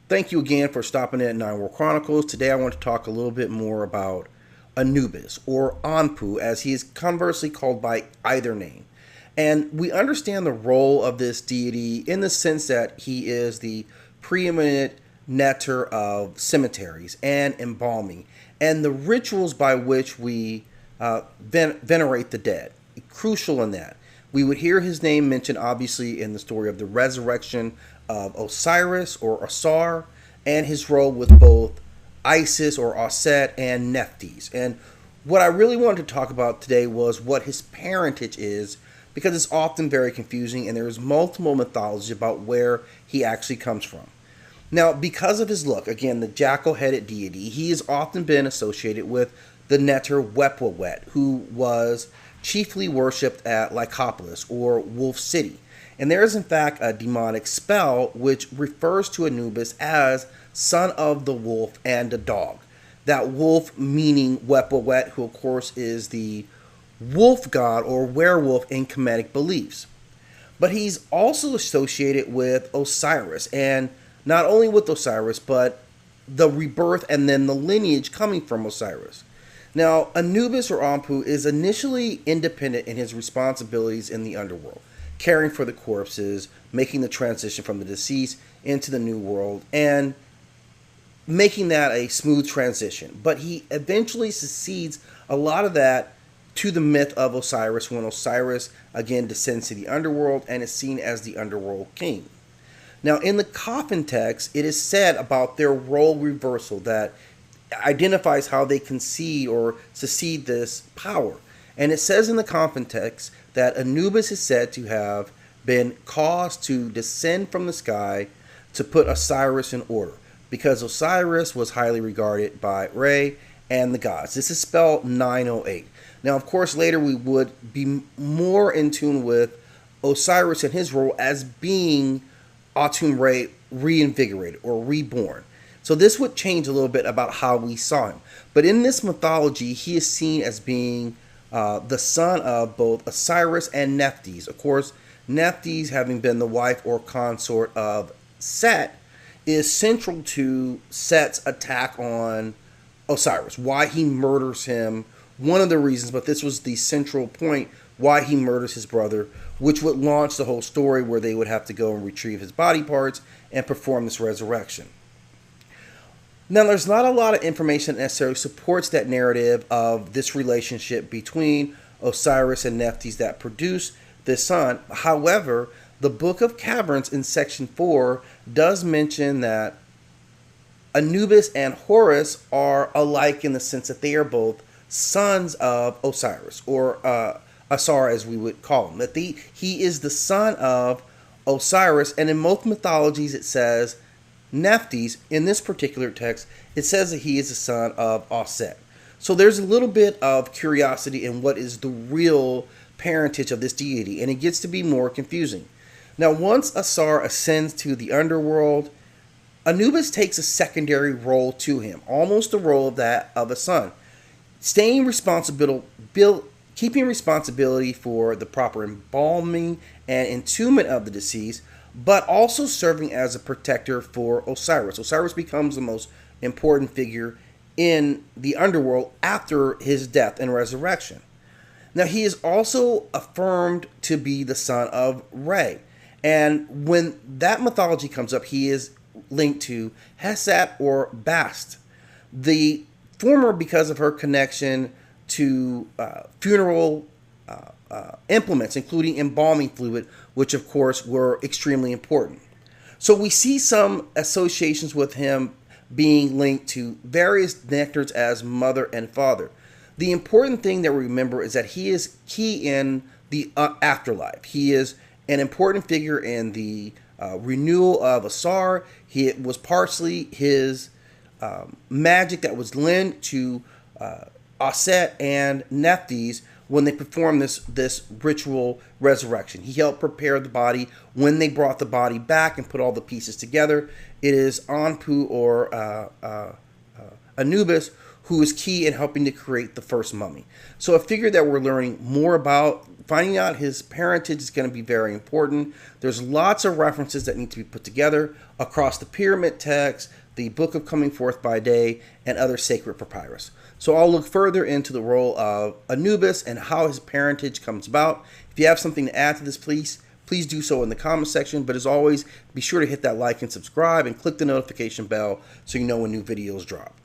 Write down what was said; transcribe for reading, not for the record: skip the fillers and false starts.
Thank you again for stopping in at Nine World Chronicles. Today I want to talk a little bit more about Anubis, or Anpu, as he is conversely called by either name. And we understand the role of this deity in the sense that he is the preeminent netter of cemeteries and embalming, and the rituals by which we venerate the dead. Crucial in that. We would hear his name mentioned obviously in the story of the resurrection of Osiris or Osar, and his role with both Isis or Osset and Nephthys. And what I really wanted to talk about today was what his parentage is, because it's often very confusing and there's multiple mythologies about where he actually comes from. Now, because of his look, again, the jackal-headed deity, he has often been associated with the netter Wepwawet, who was chiefly worshipped at Lycopolis, or Wolf City. And there is, in fact, a demonic spell which refers to Anubis as son of the wolf and the dog. That wolf meaning Wepwawet, who, of course, is the wolf god or werewolf in Kemetic beliefs. But he's also associated with Osiris, and not only with Osiris, but the rebirth and then the lineage coming from Osiris. Now, Anubis or Anpu is initially independent in his responsibilities in the underworld, caring for the corpses, making the transition from the deceased into the new world, and making that a smooth transition. But he eventually succeeds a lot of that to the myth of Osiris when Osiris again descends to the underworld and is seen as the underworld king. Now, in the coffin text, it is said about their role reversal that identifies how they concede or succeed this power. And it says in the coffin text that Anubis is said to have been caused to descend from the sky to put Osiris in order, because Osiris was highly regarded by Re and the gods. This is spelled 908. Now, of course, later we would be more in tune with Osiris and his role as being Atum Re reinvigorated or reborn. So this would change a little bit about how we saw him. But in this mythology, he is seen as being the son of both Osiris and Nephthys. Of course, Nephthys, having been the wife or consort of Set, is central to Set's attack on Osiris, why he murders him. One of the reasons, but this was the central point, why he murders his brother, which would launch the whole story where they would have to go and retrieve his body parts and perform this resurrection. Now, there's not a lot of information that necessarily supports that narrative of this relationship between Osiris and Nephthys that produce this son. However, the Book of Caverns in section 4 does mention that Anubis and Horus are alike in the sense that they are both sons of Osiris, or Asar as we would call him. That he is the son of Osiris, and in most mythologies it says Nephthys. In this particular text, it says that he is the son of Osset. So there's a little bit of curiosity in what is the real parentage of this deity, and it gets to be more confusing. Now, once Asar ascends to the underworld, Anubis takes a secondary role to him, almost the role of that of a son, keeping responsibility for the proper embalming and entombment of the deceased, but also serving as a protector for Osiris. Osiris becomes the most important figure in the underworld after his death and resurrection. Now, he is also affirmed to be the son of Re. And when that mythology comes up, he is linked to Hesat or Bast. The former because of her connection to funeral implements, including embalming fluid, which of course were extremely important. So we see some associations with him being linked to various nectars as mother and father. The important thing that we remember is that he is key in the afterlife. He is an important figure in the renewal of Asar. He was partially his magic that was lent to Osset and Nephthys when they performed this ritual resurrection. He helped prepare the body when they brought the body back and put all the pieces together. It is Anpu or Anubis who is key in helping to create the first mummy. So a figure that we're learning more about finding out his parentage is going to be very important. There's lots of references that need to be put together across the pyramid text, the Book of Coming Forth by Day, and other sacred papyrus. So I'll look further into the role of Anubis and how his parentage comes about. If you have something to add to this, please do so in the comment section. But as always, be sure to hit that like and subscribe and click the notification bell so you know when new videos drop.